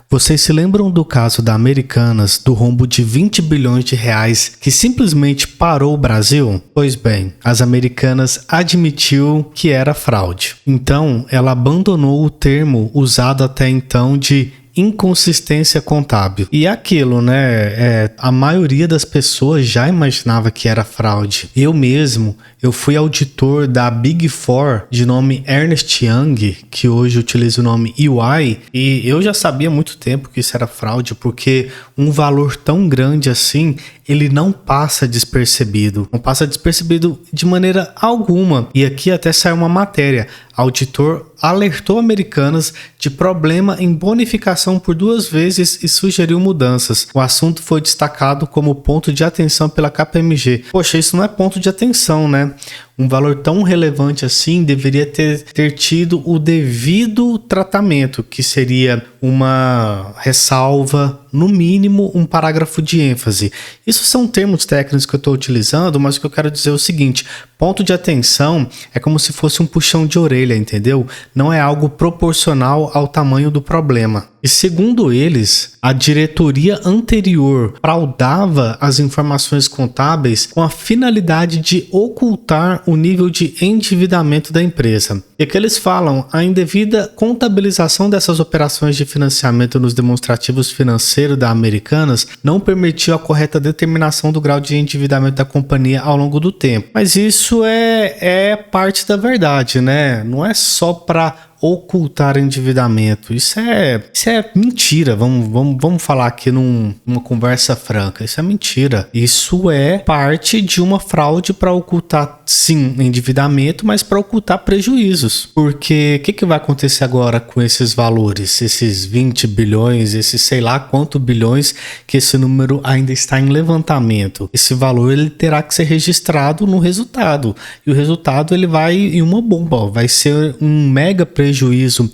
Vocês se lembram do caso da Americanas, do rombo de 20 bilhões de reais que simplesmente parou o Brasil? Pois bem, as Americanas admitiu que era fraude. Então, ela abandonou o termo usado até então de inconsistência contábil. E aquilo, né? A maioria das pessoas já imaginava que era fraude. Eu fui auditor da Big Four de nome Ernst Young, que hoje utiliza o nome EY, e eu já sabia há muito tempo que isso era fraude, porque um valor tão grande assim, ele não passa despercebido. Não passa despercebido de maneira alguma. E aqui até saiu uma matéria. Auditor alertou Americanas de problema em bonificação por 2 vezes e sugeriu mudanças. O assunto foi destacado como ponto de atenção pela KPMG. Poxa, isso não é ponto de atenção, né? Um valor tão relevante assim deveria ter tido o devido tratamento, que seria uma ressalva, no mínimo um parágrafo de ênfase. Isso são termos técnicos que eu estou utilizando, mas o que eu quero dizer é o seguinte: ponto de atenção é como se fosse um puxão de orelha, entendeu? Não é algo proporcional ao tamanho do problema. E segundo eles, a diretoria anterior fraudava as informações contábeis com a finalidade de ocultar o nível de endividamento da empresa. E que eles falam, a indevida contabilização dessas operações de financiamento nos demonstrativos financeiros da Americanas não permitiu a correta determinação do grau de endividamento da companhia ao longo do tempo. Mas isso é parte da verdade, né? Não é só para ocultar endividamento. Isso é mentira. Vamos falar aqui numa conversa franca. Isso é mentira. Isso é parte de uma fraude para ocultar, sim, endividamento, mas para ocultar prejuízos. Porque o que vai acontecer agora com esses valores? Esses 20 bilhões, esses sei lá quantos bilhões, que esse número ainda está em levantamento. Esse valor ele terá que ser registrado no resultado. E o resultado ele vai em uma bomba. Vai ser um mega prejuízo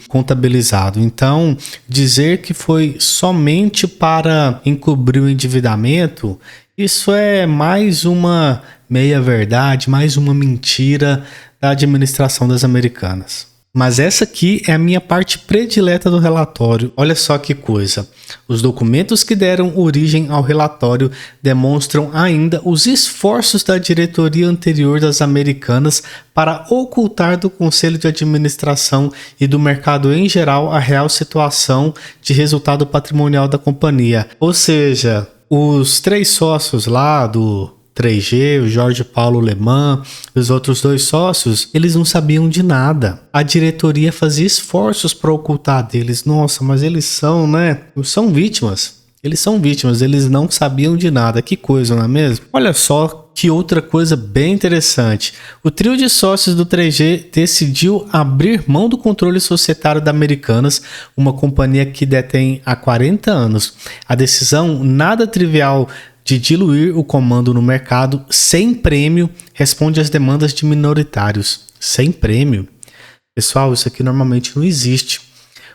contabilizado. Então, dizer que foi somente para encobrir o endividamento, isso é mais uma meia-verdade, mais uma mentira da administração das Americanas. Mas essa aqui é a minha parte predileta do relatório. Olha só que coisa. Os documentos que deram origem ao relatório demonstram ainda os esforços da diretoria anterior das Americanas para ocultar do conselho de administração e do mercado em geral a real situação de resultado patrimonial da companhia. Ou seja, os 3 sócios lá do 3G, o Jorge Paulo Lemann e os outros 2 sócios, eles não sabiam de nada. A diretoria fazia esforços para ocultar deles. Nossa, mas eles são, né? São vítimas. Eles não sabiam de nada. Que coisa, não é mesmo? Olha só que outra coisa bem interessante. O trio de sócios do 3G decidiu abrir mão do controle societário da Americanas, uma companhia que detém há 40 anos. A decisão nada trivial de diluir o comando no mercado sem prêmio responde às demandas de minoritários. Sem prêmio? Pessoal, isso aqui normalmente não existe.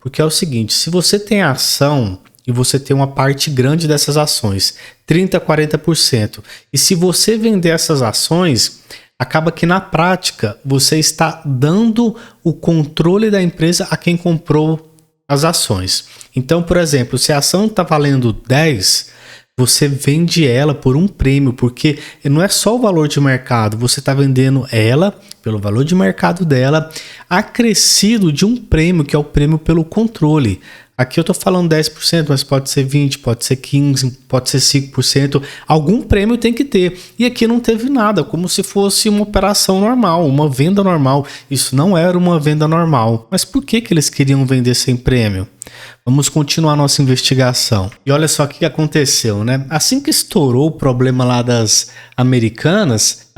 Porque é o seguinte, se você tem ação e você tem uma parte grande dessas ações, 30% a 40%, e se você vender essas ações, acaba que na prática você está dando o controle da empresa a quem comprou as ações. Então, por exemplo, se a ação está valendo 10, você vende ela por um prêmio, porque não é só o valor de mercado, você está vendendo ela pelo valor de mercado dela, acrescido de um prêmio, que é o prêmio pelo controle. Aqui eu estou falando 10%, mas pode ser 20%, pode ser 15%, pode ser 5%. Algum prêmio tem que ter. E aqui não teve nada, como se fosse uma operação normal, uma venda normal. Isso não era uma venda normal. Mas por que eles queriam vender sem prêmio? Vamos continuar nossa investigação. E olha só o que aconteceu, né? Assim que estourou o problema lá das Americanas,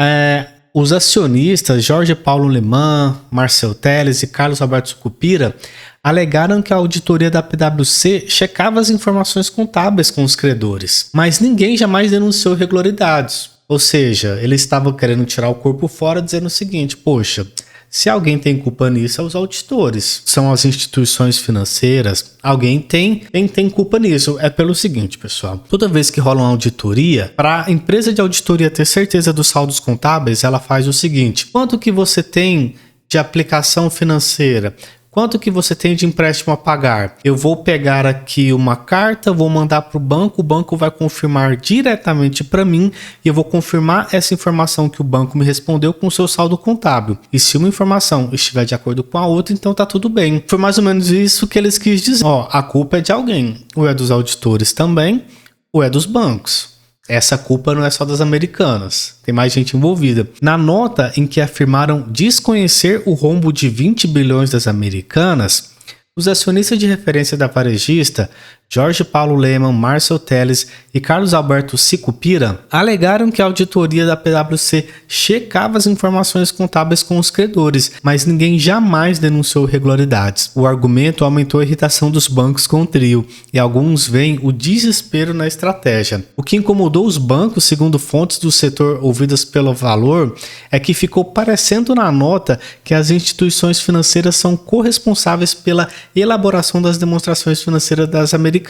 os acionistas Jorge Paulo Lemann, Marcel Teles e Carlos Alberto Sucupira alegaram que a auditoria da PwC checava as informações contábeis com os credores, mas ninguém jamais denunciou irregularidades. Ou seja, eles estavam querendo tirar o corpo fora, dizendo o seguinte: poxa, se alguém tem culpa nisso, é os auditores, são as instituições financeiras, alguém tem culpa nisso. É pelo seguinte, pessoal, toda vez que rola uma auditoria, para a empresa de auditoria ter certeza dos saldos contábeis, ela faz o seguinte: quanto que você tem de aplicação financeira? Quanto que você tem de empréstimo a pagar? Eu vou pegar aqui uma carta, vou mandar para o banco vai confirmar diretamente para mim e eu vou confirmar essa informação que o banco me respondeu com o seu saldo contábil. E se uma informação estiver de acordo com a outra, então tá tudo bem. Foi mais ou menos isso que eles quis dizer. A culpa é de alguém. Ou é dos auditores também, ou é dos bancos. Essa culpa não é só das Americanas, tem mais gente envolvida. Na nota em que afirmaram desconhecer o rombo de 20 bilhões das Americanas, os acionistas de referência da varejista, Jorge Paulo Lemann, Marcel Telles e Carlos Alberto Sicupira, alegaram que a auditoria da PwC checava as informações contábeis com os credores, mas ninguém jamais denunciou irregularidades. O argumento aumentou a irritação dos bancos com o trio, e alguns veem o desespero na estratégia. O que incomodou os bancos, segundo fontes do setor ouvidas pelo Valor, é que ficou parecendo na nota que as instituições financeiras são corresponsáveis pela elaboração das demonstrações financeiras das Americanas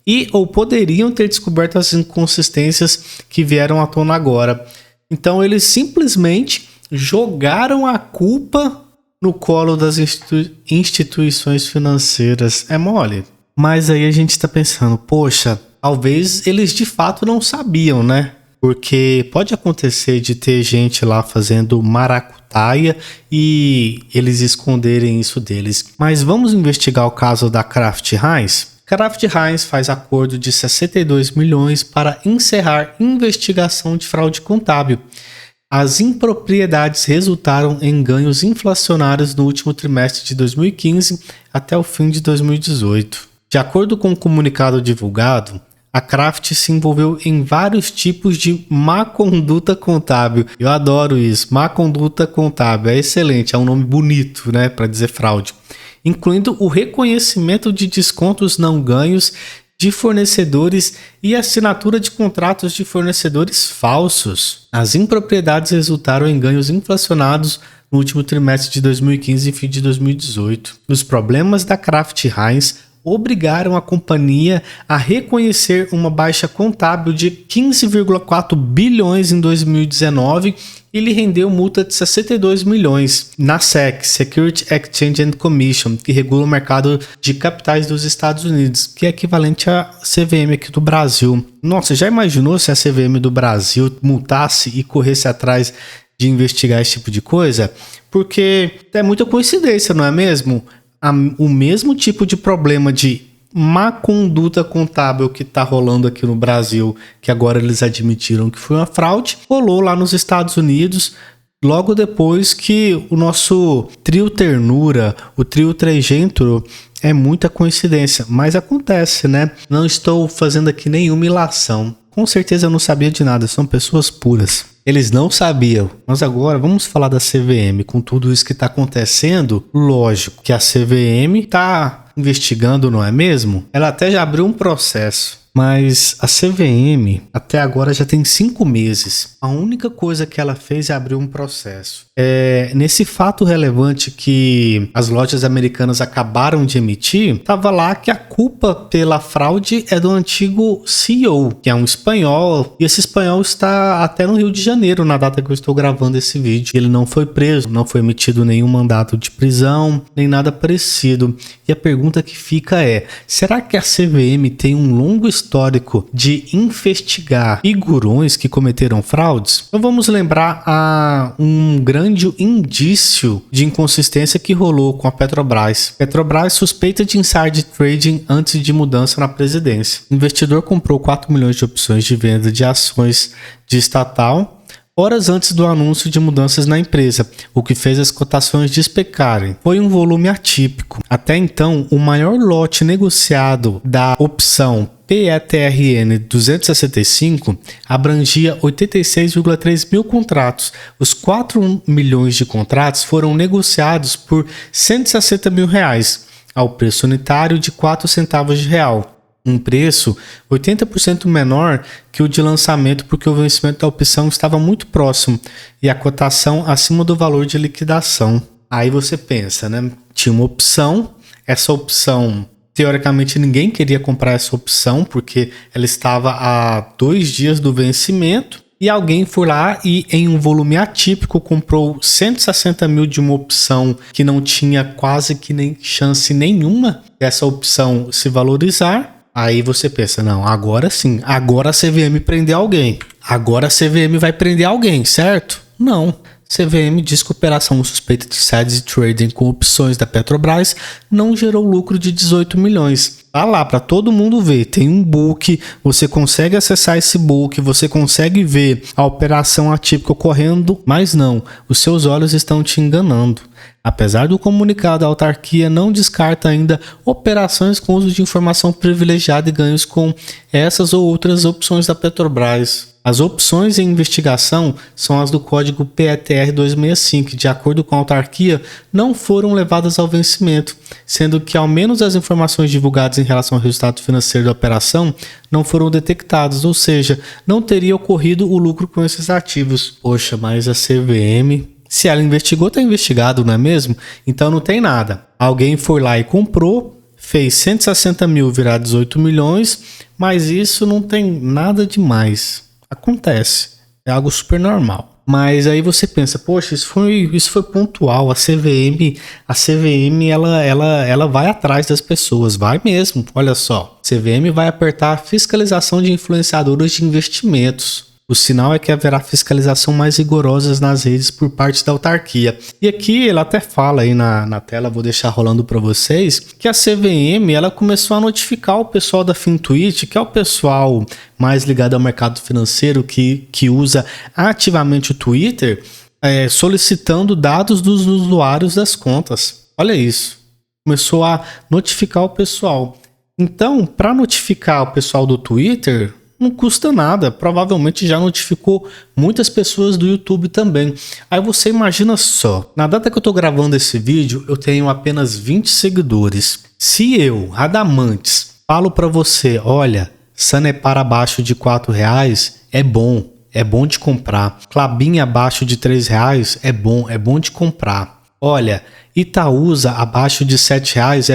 e ou poderiam ter descoberto as inconsistências que vieram à tona agora. Então eles simplesmente jogaram a culpa no colo das instituições financeiras. É mole. Mas aí a gente está pensando, poxa, talvez eles de fato não sabiam, né? Porque pode acontecer de ter gente lá fazendo maracutaia e eles esconderem isso deles. Mas vamos investigar o caso da Kraft Heinz? Kraft Heinz faz acordo de 62 milhões para encerrar investigação de fraude contábil. As impropriedades resultaram em ganhos inflacionários no último trimestre de 2015 até o fim de 2018. De acordo com o comunicado divulgado, a Kraft se envolveu em vários tipos de má conduta contábil. Eu adoro isso, má conduta contábil, é excelente, é um nome bonito, né, para dizer fraude. Incluindo o reconhecimento de descontos não ganhos de fornecedores e assinatura de contratos de fornecedores falsos. As impropriedades resultaram em ganhos inflacionados no último trimestre de 2015 e fim de 2018. Os problemas da Kraft Heinz obrigaram a companhia a reconhecer uma baixa contábil de 15,4 bilhões em 2019 e lhe rendeu multa de 62 milhões na SEC, Securities Exchange and Commission, que regula o mercado de capitais dos Estados Unidos, que é equivalente à CVM aqui do Brasil. Nossa, já imaginou se a CVM do Brasil multasse e corresse atrás de investigar esse tipo de coisa? Porque é muita coincidência, não é mesmo? O mesmo tipo de problema de má conduta contábil que está rolando aqui no Brasil, que agora eles admitiram que foi uma fraude, rolou lá nos Estados Unidos, logo depois que o nosso trio Ternura, o trio Trejento, é muita coincidência, mas acontece, né? Não estou fazendo aqui nenhuma ilação. Com certeza eu não sabia de nada, são pessoas puras. Eles não sabiam. Mas agora vamos falar da CVM. Com tudo isso que está acontecendo, lógico que a CVM está investigando, não é mesmo? Ela até já abriu um processo. Mas a CVM até agora já tem 5 meses. A única coisa que ela fez é abrir um processo. Nesse fato relevante que as lojas americanas acabaram de emitir, estava lá que a culpa pela fraude é do antigo CEO, que é um espanhol, e esse espanhol está até no Rio de Janeiro na data que eu estou gravando esse vídeo. Ele não foi preso, não foi emitido nenhum mandato de prisão, nem nada parecido. E a pergunta que fica é, será que a CVM tem um longo histórico de investigar figurões que cometeram fraudes? Então vamos lembrar a um grande indício de inconsistência que rolou com a Petrobras. Petrobras suspeita de insider trading antes de mudança na presidência. O investidor comprou 4 milhões de opções de venda de ações de estatal horas antes do anúncio de mudanças na empresa, o que fez as cotações despencarem. Foi um volume atípico. Até então, o maior lote negociado da opção PETRN 265 abrangia 86,3 mil contratos. Os 4 milhões de contratos foram negociados por R$160 mil, ao preço unitário de 4 centavos de real. Um preço 80% menor que o de lançamento, porque o vencimento da opção estava muito próximo e a cotação acima do valor de liquidação. Aí você pensa, né? Tinha uma opção, essa opção, teoricamente ninguém queria comprar essa opção porque ela estava a 2 dias do vencimento e alguém foi lá e em um volume atípico comprou 160 mil de uma opção que não tinha quase que nem chance nenhuma dessa opção se valorizar. Aí você pensa, não, agora sim, agora a CVM prendeu alguém. Agora a CVM vai prender alguém, certo? Não. CVM diz que a operação suspeita de insider trading com opções da Petrobras não gerou lucro de 18 milhões. Tá lá para todo mundo ver, tem um book, você consegue acessar esse book, você consegue ver a operação atípica ocorrendo, mas não, os seus olhos estão te enganando. Apesar do comunicado, a autarquia não descarta ainda operações com uso de informação privilegiada e ganhos com essas ou outras opções da Petrobras. As opções em investigação são as do código PETR 265, que, de acordo com a autarquia, não foram levadas ao vencimento, sendo que ao menos as informações divulgadas em relação ao resultado financeiro da operação não foram detectadas, ou seja, não teria ocorrido o lucro com esses ativos. Poxa, mas a CVM, se ela investigou, está investigado, não é mesmo? Então não tem nada. Alguém foi lá e comprou, fez 160 mil virar 18 milhões, mas isso não tem nada demais. Acontece, é algo super normal. Mas aí você pensa, poxa, isso foi pontual. A CVM ela vai atrás das pessoas, vai mesmo. Olha só, CVM vai apertar a fiscalização de influenciadores de investimentos. O sinal é que haverá fiscalização mais rigorosas nas redes por parte da autarquia. E aqui ela até fala aí na tela, vou deixar rolando para vocês, que a CVM ela começou a notificar o pessoal da Fintwitch, que é o pessoal mais ligado ao mercado financeiro que usa ativamente o Twitter, solicitando dados dos usuários das contas. Olha isso. Começou a notificar o pessoal. Então, para notificar o pessoal do Twitter, não custa nada, provavelmente já notificou muitas pessoas do YouTube também. Aí você imagina só, na data que eu tô gravando esse vídeo, eu tenho apenas 20 seguidores. Se eu, Radamantes, falo para você, olha, Sanepar abaixo de R$4 é bom de comprar. Klabin abaixo de R$3 é bom de comprar. Olha, Itaúsa abaixo de R$7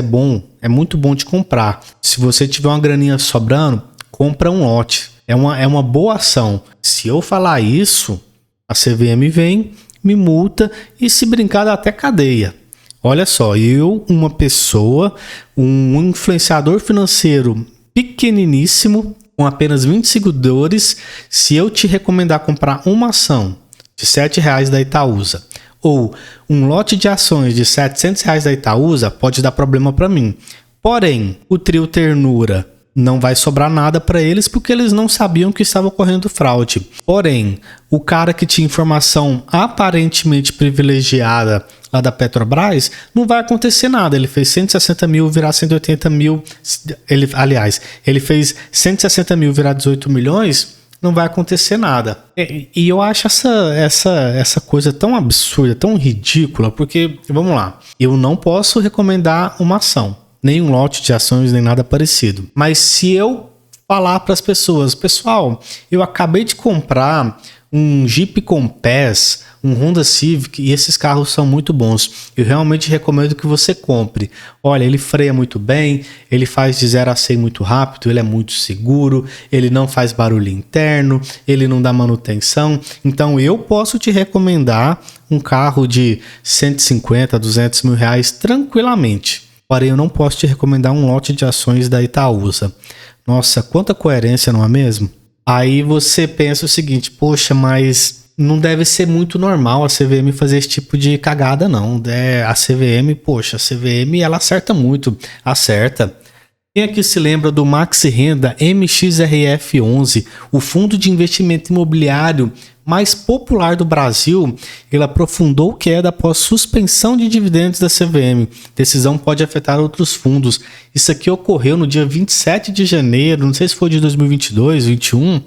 é muito bom de comprar. Se você tiver uma graninha sobrando, compra um lote. É uma boa ação. Se eu falar isso, a CVM vem, me multa e, se brincar, dá até cadeia. Olha só, eu, uma pessoa, um influenciador financeiro pequeniníssimo, com apenas 20 seguidores, se eu te recomendar comprar uma ação de R$7 da Itaúsa ou um lote de ações de R$700 da Itaúsa, pode dar problema para mim. Porém, o trio Ternura não vai sobrar nada para eles porque eles não sabiam que estava ocorrendo fraude. Porém, o cara que tinha informação aparentemente privilegiada lá da Petrobras, não vai acontecer nada. Ele fez 160 mil virar 180 mil. Ele fez 160 mil virar 18 milhões, não vai acontecer nada. E eu acho essa coisa tão absurda, tão ridícula, porque, vamos lá, eu não posso recomendar uma ação, nem um lote de ações, nem nada parecido. Mas se eu falar para as pessoas, pessoal, eu acabei de comprar um Jeep Compass, um Honda Civic, e esses carros são muito bons. Eu realmente recomendo que você compre. Olha, ele freia muito bem, ele faz de 0 a 100 muito rápido, ele é muito seguro, ele não faz barulho interno, ele não dá manutenção. Então eu posso te recomendar um carro de 150, 200 mil reais tranquilamente. Porém, eu não posso te recomendar um lote de ações da Itaúsa. Nossa, quanta coerência, não é mesmo? Aí você pensa o seguinte, poxa, mas não deve ser muito normal a CVM fazer esse tipo de cagada, não. A CVM ela acerta muito, acerta. Quem aqui se lembra do Maxi Renda MXRF11, o fundo de investimento imobiliário mais popular do Brasil? Ele aprofundou queda após suspensão de dividendos da CVM. Decisão pode afetar outros fundos. Isso aqui ocorreu no dia 27 de janeiro, não sei se foi de 2022, 2021,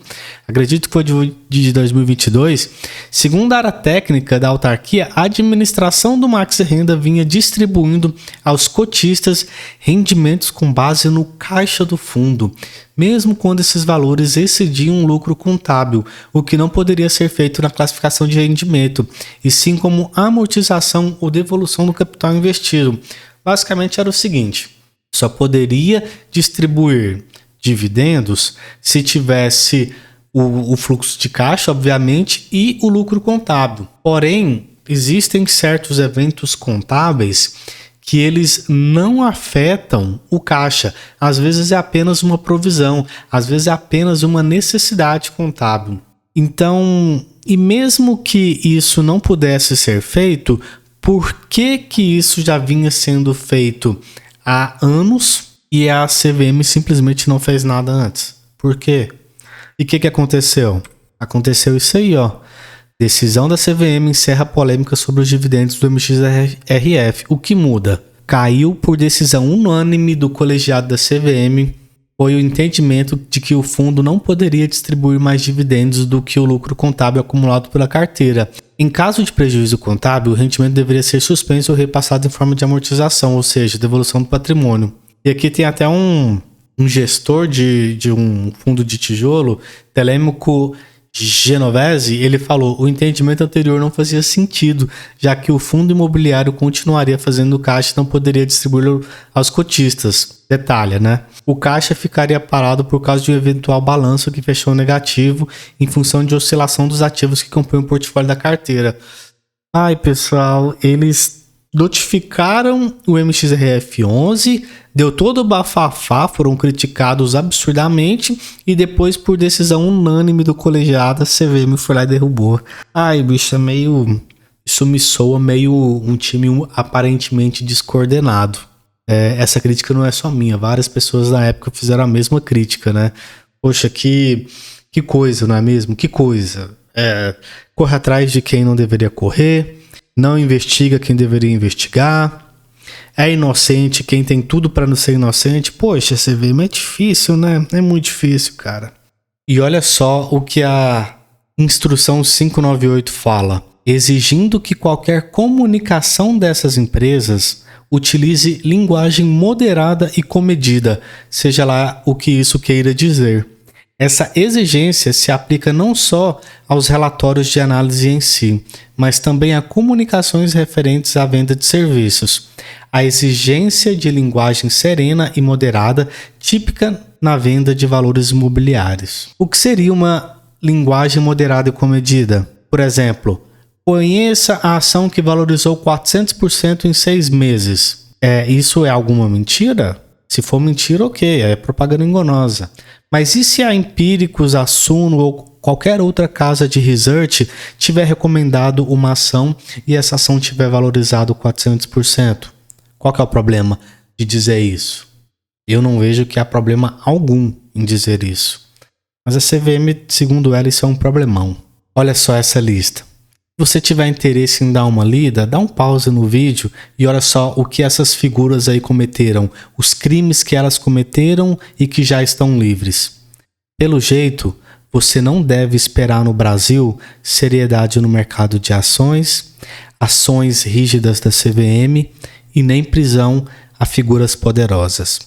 acredito que foi de 2022. Segundo a área técnica da autarquia, a administração do Maxi Renda vinha distribuindo aos cotistas rendimentos com base no caixa do fundo, mesmo quando esses valores excediam um lucro contábil, o que não poderia ser feito na classificação de rendimento, e sim como amortização ou devolução do capital investido. Basicamente era o seguinte, só poderia distribuir dividendos se tivesse o fluxo de caixa, obviamente, e o lucro contábil. Porém, existem certos eventos contábeis que eles não afetam o caixa. Às vezes é apenas uma provisão, às vezes é apenas uma necessidade contábil. Então, e mesmo que isso não pudesse ser feito, por que que isso já vinha sendo feito há anos e a CVM simplesmente não fez nada antes? Por quê? E o que aconteceu? Aconteceu isso aí, ó. Decisão da CVM encerra a polêmica sobre os dividendos do MXRF. O que muda? Caiu por decisão unânime do colegiado da CVM. Foi o entendimento de que o fundo não poderia distribuir mais dividendos do que o lucro contábil acumulado pela carteira. Em caso de prejuízo contábil, o rendimento deveria ser suspenso ou repassado em forma de amortização, ou seja, devolução do patrimônio. E aqui tem até um gestor de um fundo de tijolo, Telêmaco Genovese, ele falou: o entendimento anterior não fazia sentido, já que o fundo imobiliário continuaria fazendo caixa e não poderia distribuí-lo aos cotistas. Detalhe, né? O caixa ficaria parado por causa de um eventual balanço que fechou negativo em função de oscilação dos ativos que compõem o portfólio da carteira. Ai, pessoal, eles notificaram o MXRF11, deu todo o bafafá, foram criticados absurdamente e depois, por decisão unânime do colegiado, a CVM foi lá e derrubou. Ai, bicho, é meio... Isso me soa meio um time aparentemente descoordenado. Essa crítica não é só minha, várias pessoas na época fizeram a mesma crítica, né? Poxa, que coisa, não é mesmo? Que coisa. Corre atrás de quem não deveria correr, não investiga quem deveria investigar, é inocente quem tem tudo para não ser inocente. Poxa, você vê, mas é difícil, né? É muito difícil, cara. E olha só o que a instrução 598 fala: exigindo que qualquer comunicação dessas empresas utilize linguagem moderada e comedida, seja lá o que isso queira dizer. Essa exigência se aplica não só aos relatórios de análise em si, mas também a comunicações referentes à venda de serviços. A exigência de linguagem serena e moderada, típica na venda de valores imobiliários. O que seria uma linguagem moderada e comedida? Por exemplo, conheça a ação que valorizou 400% em 6 meses. Isso é alguma mentira? Se for mentira, ok, é propaganda enganosa. Mas e se a Empíricos, a Suno ou qualquer outra casa de research tiver recomendado uma ação e essa ação tiver valorizado 400%? Qual que é o problema de dizer isso? Eu não vejo que há problema algum em dizer isso. Mas a CVM, segundo ela, isso é um problemão. Olha só essa lista. Se você tiver interesse em dar uma lida, dá um pause no vídeo e olha só o que essas figuras aí cometeram, os crimes que elas cometeram e que já estão livres. Pelo jeito, você não deve esperar no Brasil seriedade no mercado de ações, ações rígidas da CVM e nem prisão a figuras poderosas.